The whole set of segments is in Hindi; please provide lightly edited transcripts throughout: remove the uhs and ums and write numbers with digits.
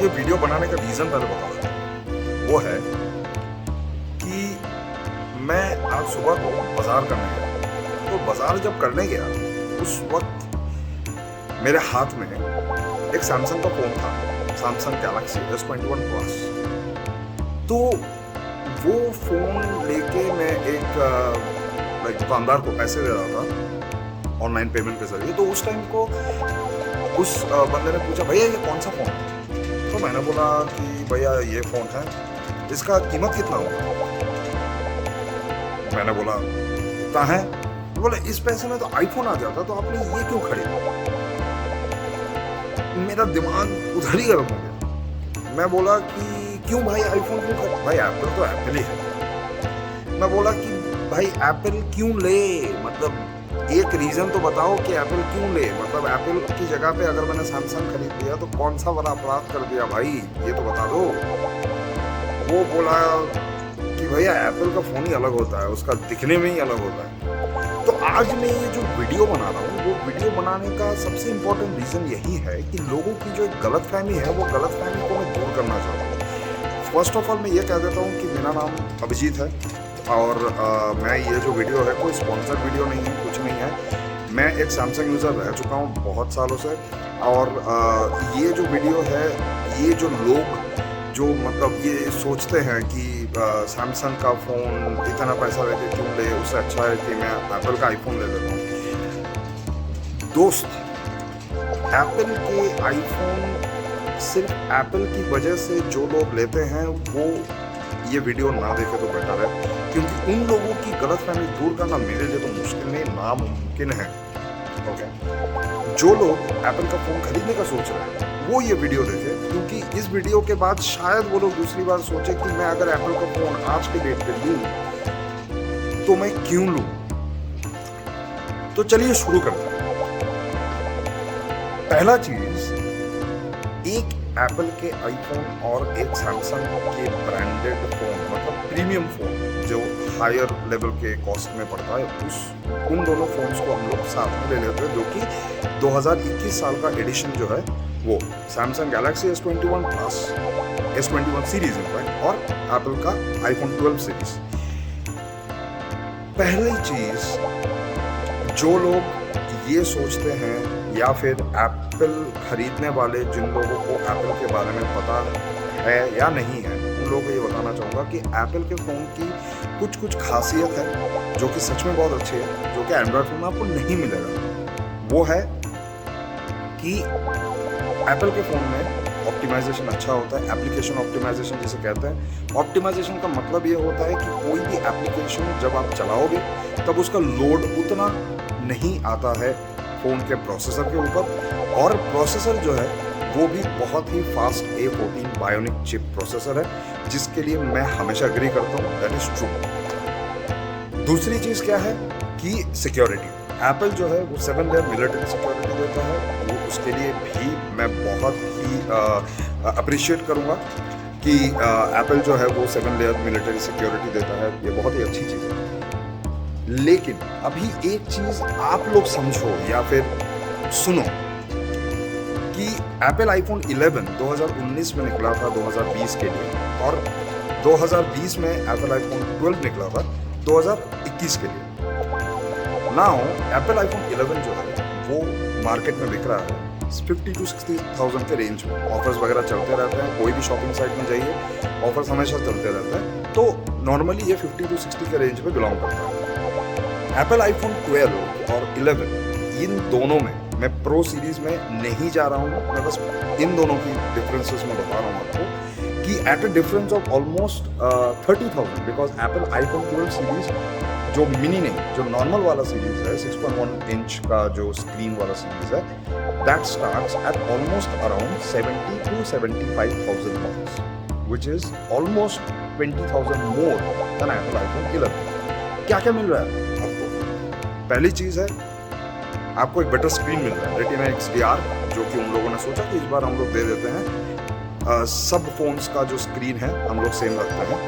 आज ये वीडियो बनाने का रीज़न पहले बताऊँ। वो है कि मैं आज सुबह को बाज़ार करने गया। तो बाज़ार जब करने गया, उस वक़्त मेरे हाथ में एक सैमसंग का फ़ोन था, सैमसंग गैलेक्सी S21 प्लस। तो वो फ़ोन लेके मैं एक दुकानदार को पैसे दे रहा था ऑनलाइन पेमेंट के ज़रिए। तो उस टाइम को उस बंदे ने पूछा, भैया ये कौन सा फ़ोन है? तो मैंने बोला कि भैया ये फ़ोन है, इसका कीमत कितना होगा? मैंने बोला इतना है। तो बोले इस पैसे में तो आईफोन आ जाता, तो आपने ये क्यों खरीदा? मेरा दिमाग उधर ही गर्म हो गया। मैं बोला कि क्यों भाई आईफोन क्यों खरीदा? भाई एप्पल तो एप्पल ही है। मैं बोला कि भाई एप्पल क्यों ले, मतलब एक रीज़न तो बताओ कि एप्पल क्यों ले, मतलब एप्पल की जगह पे अगर मैंने सैमसंग खरीद लिया तो कौन सा बड़ा अपराध कर दिया भाई, ये तो बता दो। वो बोला कि भैया एप्पल का फ़ोन ही अलग होता है, उसका दिखने में ही अलग होता है। तो आज मैं ये जो वीडियो बना रहा हूँ, वो वीडियो बनाने का सबसे इम्पोर्टेंट रीज़न यही है कि लोगों की जो एक गलतफहमी है, वो गलतफहमी को मैं दूर करना चाहता हूँ। फर्स्ट ऑफ ऑल मैं ये कह देता हूँ कि मेरा नाम अभिजीत है और मैं ये जो वीडियो है कोई स्पॉन्सर्ड वीडियो नहीं है, कुछ नहीं है। मैं एक सैमसंग यूज़र रह चुका हूँ बहुत सालों से, और ये जो वीडियो है, ये जो लोग जो मतलब ये सोचते हैं कि सैमसंग का फ़ोन इतना पैसा लेके क्यों ले, उससे अच्छा है कि मैं एप्पल का आईफोन ले लेता हूँ। दोस्त, एप्पल के आईफोन सिर्फ एप्पल की वजह से जो लोग लेते हैं वो ये वीडियो ना देखे तो बेटर है, क्योंकि उन लोगों की गलतफहमी दूर करना मेरे लिए तो मुश्किल नहीं, नामुमकिन है। ओके, जो लोग एप्पल का फ़ोन खरीदने का सोच रहे हैं वो ये वीडियो देखें, क्योंकि इस वीडियो के बाद शायद वो लोग दूसरी बार सोचे कि मैं अगर एप्पल का फ़ोन आज के डेट पे लूँ तो मैं क्यों लूँ। तो चलिए शुरू करते हैं। पहला चीज़, एक एप्पल के आईफोन और एक सैमसंग के ब्रांडेड फ़ोन, मतलब प्रीमियम फ़ोन जो हायर लेवल के कॉस्ट में पड़ता है, उन दोनों फ़ोन्स को हम लोग साथ में ले लेते हैं, जो कि 2021 साल का एडिशन जो है वो Samsung Galaxy S21 plus, S21 series in fact, और एप्पल का आईफोन 12 सीरीज। पहली चीज़, जो लोग ये सोचते हैं या फिर एप्पल खरीदने वाले जिन लोगों को एप्पल के बारे में पता है या नहीं है, उन लोगों को ये बताना चाहूँगा कि एप्पल के फ़ोन की कुछ खासियत है जो कि सच में बहुत अच्छी है, जो कि एंड्रॉयड फ़ोन में आपको नहीं मिलेगा। वो है कि एप्पल के फ़ोन में ऑप्टिमाइजेशन अच्छा होता है, एप्लीकेशन ऑप्टिमाइजेशन जिसे कहते हैं। ऑप्टिमाइजेशन का मतलब ये होता है कि कोई भी एप्लीकेशन जब आप चलाओगे तब उसका लोड उतना नहीं आता है फ़ोन के प्रोसेसर के ऊपर, और प्रोसेसर जो है वो भी बहुत ही fast A14 bionic chip processor है, जिसके लिए मैं हमेशा एग्री करता हूँ, दैट इज़ ट्रू। दूसरी चीज़ क्या है कि सिक्योरिटी। एप्पल जो है वो 7 लेयर मिलिट्री सिक्योरिटी देता है, वो उसके लिए भी मैं बहुत ही अप्रिशिएट करूँगा कि एप्पल जो है वो 7 लेयर मिलिट्री सिक्योरिटी देता है, ये बहुत ही अच्छी चीज़ है। लेकिन अभी एक चीज़ आप लोग समझो या फिर सुनो कि एप्पल आईफोन 11 2019 में निकला था 2020 के लिए, और 2020 में एप्पल आईफोन 12 निकला था 2021 के लिए। नाउ एप्पल आईफोन 11 जो है वो मार्केट में बिक रहा है 50 to 60,000 के रेंज में। ऑफर्स वगैरह चलते रहते हैं, कोई भी शॉपिंग साइट में जाइए ऑफर्स हमेशा चलते रहते हैं, तो नॉर्मली ये 50 to 60 के रेंज में बिलोंग करता है। एप्पल आईफोन 12 और 11 इन दोनों में मैं प्रो सीरीज़ में नहीं जा रहा हूँ, मैं बस इन दोनों की डिफरेंसेस में बता रहा हूँ आपको कि at a difference of almost 30,000, because Apple iPhone 12 series जो मिनी नहीं, जो नॉर्मल वाला सीरीज़ है 6.1 इंच का जो स्क्रीन वाला सीरीज़ है, that starts at almost around 70 to 75,000 bucks, which is almost 20,000 more than Apple iPhone 11। क्या मिल रहा है आपको? पहली चीज़ है आपको एक बेटर स्क्रीन मिल रहा है, रेटिना XDR, जो कि उन लोगों ने सोचा कि इस बार हम लोग दे देते हैं। सब फोन्स का जो स्क्रीन है हम लोग सेम रखते हैं,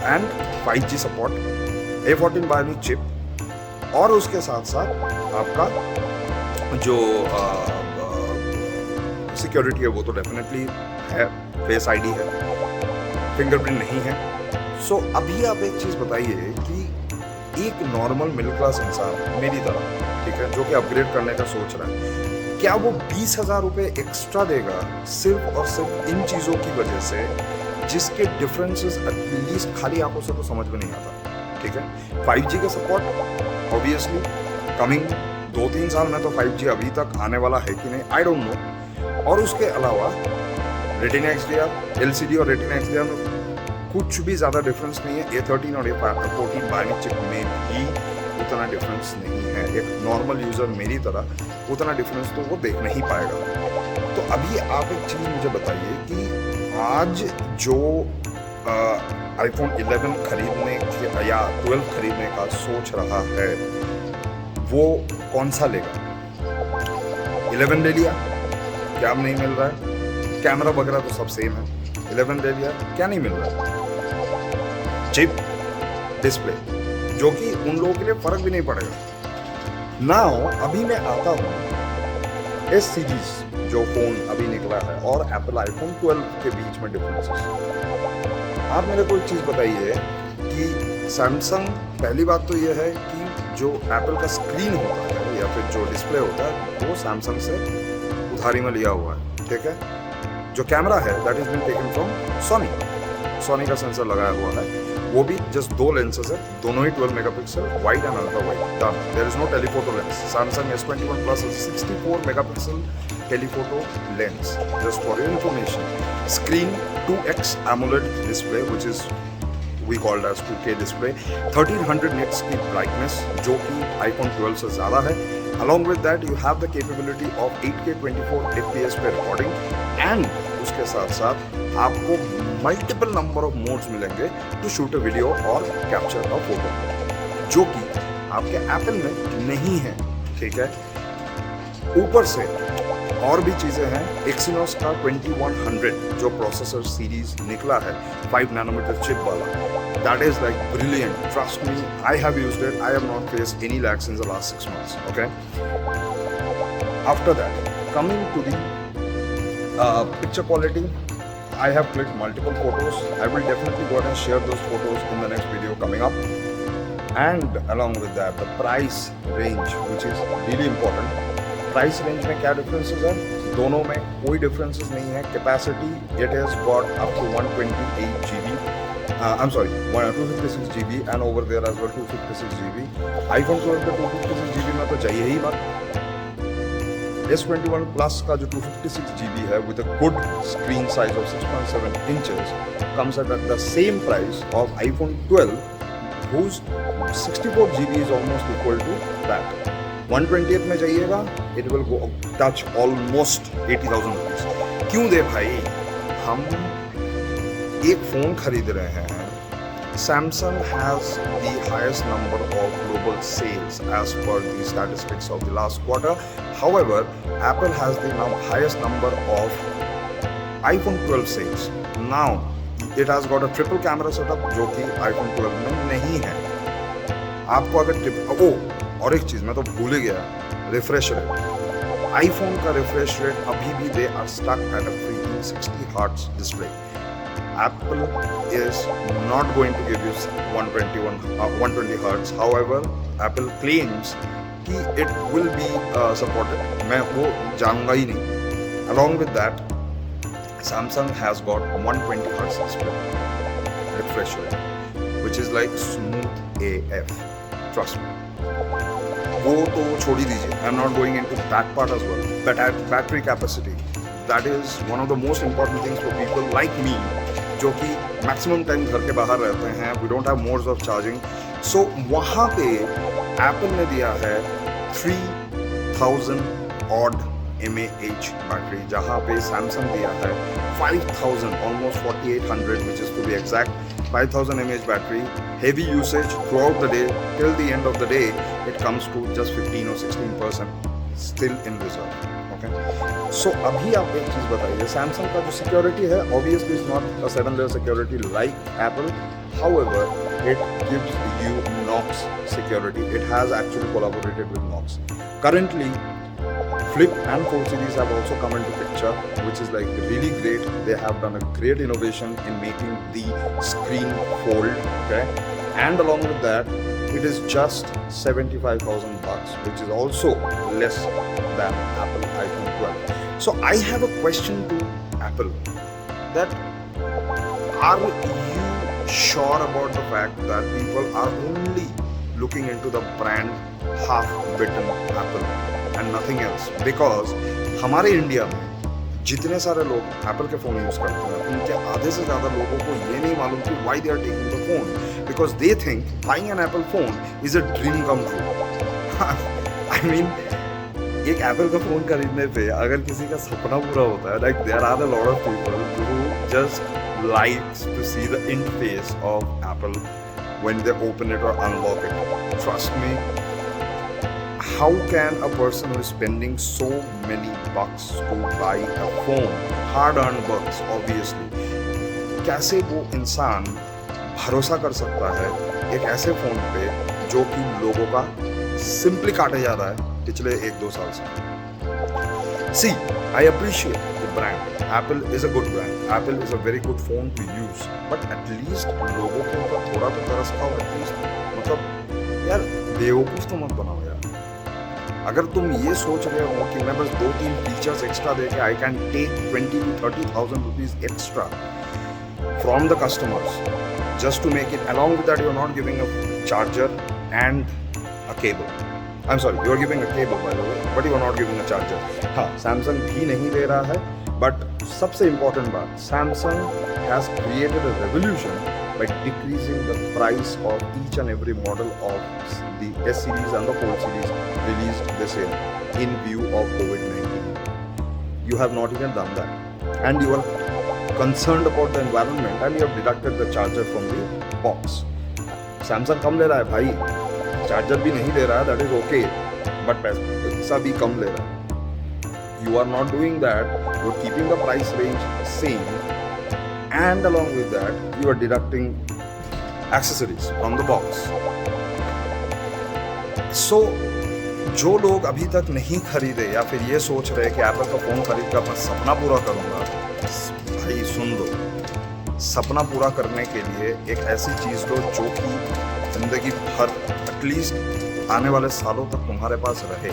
and 5G support, A14 bionic chip, और उसके साथ साथ आपका जो सिक्योरिटी है वो तो डेफिनेटली है, फेस आईडी है, फिंगरप्रिंट नहीं है। सो अभी आप एक चीज़ बताइए कि एक नॉर्मल मिडिल क्लास इंसान मेरी तरह, ठीक है, जो कि अपग्रेड करने का सोच रहा है, क्या वो 20,000 रुपये एक्स्ट्रा देगा सिर्फ और सिर्फ इन चीज़ों की वजह से, जिसके डिफरेंसेस एटलीस्ट खाली आंखों से तो समझ में नहीं आता, ठीक है। 5G का सपोर्ट ऑब्वियसली कमिंग 2-3 साल में तो 5G अभी तक आने वाला है कि नहीं, आई डोंट नो। और उसके अलावा रेटिना XDR, LCD और रेटिना XDR में कुछ भी ज़्यादा डिफरेंस नहीं है। A13 और A14 बायोनिक चिप में भी उतना डिफरेंस नहीं है। एक नॉर्मल यूज़र मेरी तरह उतना डिफरेंस तो वो देख नहीं पाएगा। तो अभी आप एक चीज़ मुझे बताइए कि आज जो iPhone 11 खरीदने या 12 खरीदने का सोच रहा है वो कौन सा लेगा? 11 ले लिया, क्या नहीं मिल रहा है? कैमरा वगैरह तो सब सेम है। 11 ले लिया, क्या नहीं मिल रहा है? चिप, डिस्प्ले, जो कि उन लोगों के लिए फर्क भी नहीं पड़ेगा। नाउ अभी मैं आता हूँ इस सीरीज जो फोन अभी निकला है और एप्पल आईफोन 12 के बीच में डिफरेंसेस। आप मेरे को एक चीज़ बताइए कि सैमसंग, पहली बात तो यह है कि जो एप्पल का स्क्रीन होता है या फिर जो डिस्प्ले होता है वो सैमसंग से उधारी में लिया हुआ है, ठीक है। जो कैमरा है that is been taken from Sony का सेंसर लगाया हुआ है, वो भी जस्ट 2 लेंसेज है, दोनों ही 12 megapixel, wide and ultra wide, done. There is no telephoto lens. Samsung S21 plus 64 megapixel telephoto lens, just for your information. Screen 2x AMOLED display which is we called as 2K display, 1300 nits की brightness जो कि iPhone 12 से ज़्यादा है। Along with that you have the capability of 8K 24 FPS पे recording and उसके साथ साथ आपको multiple number of modes मिलेंगे to shoot a video और capture a photo, जो कि आपके Apple में नहीं है, ठीक है। ऊपर से और भी चीज़ें हैं। Exynos का 2100 जो प्रोसेसर सीरीज निकला है 5 नैनोमीटर चिप वाला, that is like brilliant. Trust me, I have used it. I have not faced any lags in the last 6 months. Okay. After that, coming to the picture quality, I have clicked multiple photos. I will definitely go ahead and share those photos in the next video coming up. And along with that, the price range, which is really important. Price range में क्या डिफरेंसेस है? दोनों में कोई डिफरेंसेस नहीं है। Capacity it has got up to 128 GB, I am sorry 256 GB and over there as well 256 GB। iPhone 12 का 256 GB में तो चाहिए ही बात। S21 प्लस का जो 256 GB है with a good screen size of 6.7 inches comes at the same price of iPhone 12 whose 64 GB is almost equal to that। 128 में जाइएगा it will go touch almost 80,000 rupees. क्यों दे भाई? हम एक फ़ोन खरीद रहे हैं। Samsung has the highest number of global sales as per the statistics of the last quarter. However Apple has the highest number of iPhone 12 sales. Now it has got a triple camera setup जो कि iPhone 12 में नहीं है। आपको अगर और एक चीज़ मैं तो भूल ही गया, रिफ्रेश रेट। आईफोन का रिफ्रेश रेट अभी भी they are stuck at a freaking 60 hertz display. Apple is not going to give you 120 hertz. However Apple claims कि इट विल बी सपोर्टेड, मैं वो जानूंगा ही नहीं। Along with that Samsung has got 120 Hz display refresh rate, which is like smooth AF. Trust me. वो तो छोड़ ही दीजिए. I'm not going into that part as well. But at battery capacity, that is one of the most important things for people like me, जो कि maximum time घर के बाहर रहते हैं. We don't have modes of charging. So वहाँ पे Apple ने दिया है 3000 odd mAh बैटरी, जहाँ पे Samsung दिया है 5000, almost 4800, which is to be exact, 5000 mAh battery. Heavy usage throughout the day, till the end of the day, it comes to just 15 or 16% still in reserve. Okay? So अभी आप एक चीज़ बताइए, Samsung का जो सिक्योरिटी है, obviously is not a 7-layer security like Apple. However, it gives you Knox security. It has actually collaborated with Knox. Currently, Flip and Fold series have also come into picture, which is like really great. They have done a great innovation in making the screen fold, okay? And along with that, it is just 75,000 bucks, which is also less than Apple iPhone 12. So I have a question to Apple, that are you sure about the fact that people are only looking into the brand half-bitten Apple and nothing else? Because हमारे इंडिया में जितने सारे लोग एप्पल के फ़ोन यूज़ करते हैं, उनके आधे से ज़्यादा लोगों को ये नहीं मालूम कि why they are taking the phone, because they think buying an Apple phone is a dream come true. I mean एक एप्पल का फ़ोन खरीदने पे अगर किसी का सपना पूरा होता है, like there are a lot of people who just likes to see the interface of Apple when they open it or unlock it. Trust me, how can a person who is spending so many bucks to buy a phone, hard-earned bucks obviously, कैसे वो इंसान भरोसा कर सकता है एक ऐसे फ़ोन पे जो कि लोगों का सिंपली काटे जा रहा है पिछले 1-2 साल से? See, I appreciate the brand. Apple is a good brand. Apple is a very good phone to use. But at least लोगों के ऊपर थोड़ा तो तरस खाओ at least. मतलब यार बेवकूफ़ तो मत बनाओ यार। अगर तुम ये सोच रहे हो कि मैं बस 2-3 फीचर्स एक्स्ट्रा दे के I can take 20,000 to 30,000 rupees extra from the customers just to make it, along with that you are not giving a charger and a cable. I'm sorry, you are giving a cable by the way, but you are not giving a charger. हाँ, Samsung भी नहीं दे रहा है, but सबसे important बात, Samsung has created a revolution by decreasing the price of each and every model of the S series and the Fold series released this year in view of COVID-19. You have not even done that, and you are concerned about the environment, and you have deducted the charger from the box. Samsung कम ले रहा है भाई, चार्जर भी नहीं दे रहा है, दैट इज ओके, बट पैसा भी कम ले रहा है। You are not doing that, you are keeping the price range same, and along with that you are deducting accessories from the box. So जो लोग अभी तक नहीं खरीदे या फिर ये सोच रहे कि एप्पल का फ़ोन खरीद कर अपना सपना पूरा करूँगा, भाई सुन लो, सपना पूरा करने के लिए एक ऐसी चीज़ लो जो कि ज़िंदगी भर एटलीस्ट आने वाले सालों तक तुम्हारे पास रहे।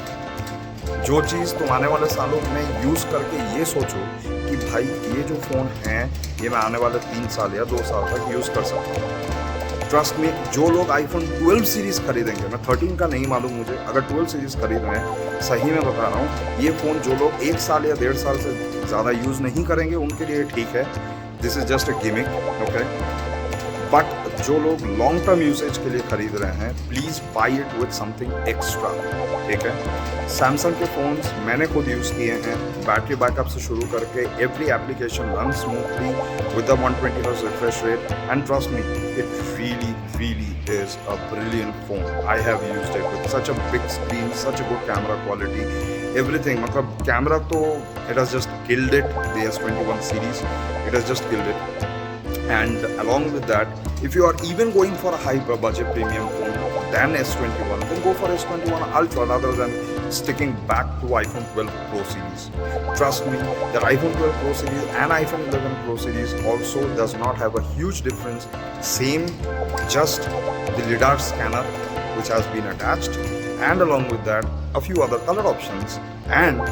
जो चीज़ तुम आने वाले सालों में यूज़ करके ये सोचो कि भाई ये जो फ़ोन है ये मैं आने वाले 3 साल या 2 साल तक यूज़ कर सकता हूँ। ट्रस्ट मी, जो लोग iPhone 12 सीरीज़ खरीदेंगे, मैं 13 का नहीं मालूम मुझे, अगर 12 सीरीज़ खरीद रहे हैं, सही में बता रहा हूँ, ये फ़ोन जो लोग 1 साल या 1.5 साल से ज़्यादा यूज़ नहीं करेंगे उनके लिए ठीक है, this is just a gimmick, okay. But जो लोग लॉन्ग टर्म यूसेज के लिए खरीद रहे हैं, please by it with something extra, ठीक है। सैमसंग के फ़ोन्स मैंने खुद यूज़ किए हैं, बैटरी बैकअप से शुरू करके every application run smoothly with the 120 hertz refresh rate, and trust me, it really is a brilliant phone. I have used it with such a big screen, such a good camera quality, everything. मतलब कैमरा तो it has just killed it, the S21 series, it has just killed it. And along with that, if you are even going for a high budget premium phone than S21, then go for S21 Ultra rather than sticking back to iPhone 12 Pro series. Trust me, the iPhone 12 Pro series and iPhone 11 Pro series also does not have a huge difference. Same, just the LiDAR scanner which has been attached, and along with that a few other color options and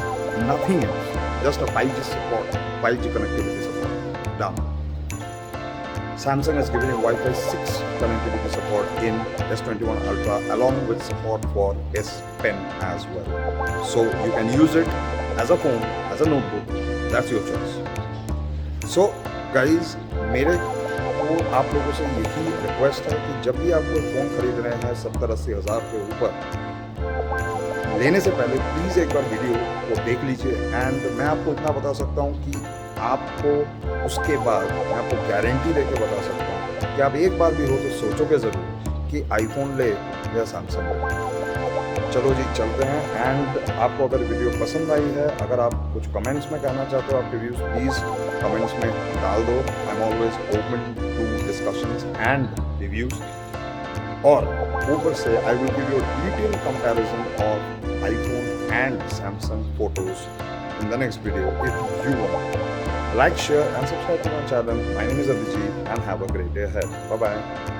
nothing else. Just a 5G support, 5G connectivity support. Done. Samsung has given you Wi-Fi 6 connectivity support in S21 Ultra along with support for S Pen as well. So you can use it as a phone, as a notebook. That's your choice. So guys, मेरे को आप लोगों से यही रिक्वेस्ट है कि जब भी आप कोई फ़ोन खरीद रहे हैं 70-80 हज़ार के ऊपर, लेने से पहले प्लीज़ एक बार वीडियो को देख लीजिए। एंड मैं आपको इतना बता सकता हूँ कि आपको उसके बाद मैं आपको गारंटी देके बता सकता हूँ कि आप एक बार भी हो तो सोचोगे ज़रूर कि आईफोन ले या सैमसंग ले। चलो जी चलते हैं। एंड आपको अगर वीडियो पसंद आई है, अगर आप कुछ कमेंट्स में कहना चाहते हो आपके व्यूज़, प्लीज़ कमेंट्स में डाल दो। I am always open to discussions and reviews. और ऊपर से I will give you a detail comparison of iPhone and Samsung photos in the next video if you want. Like, share and subscribe to my channel. My name is Abhijit and have a great day ahead. Bye bye.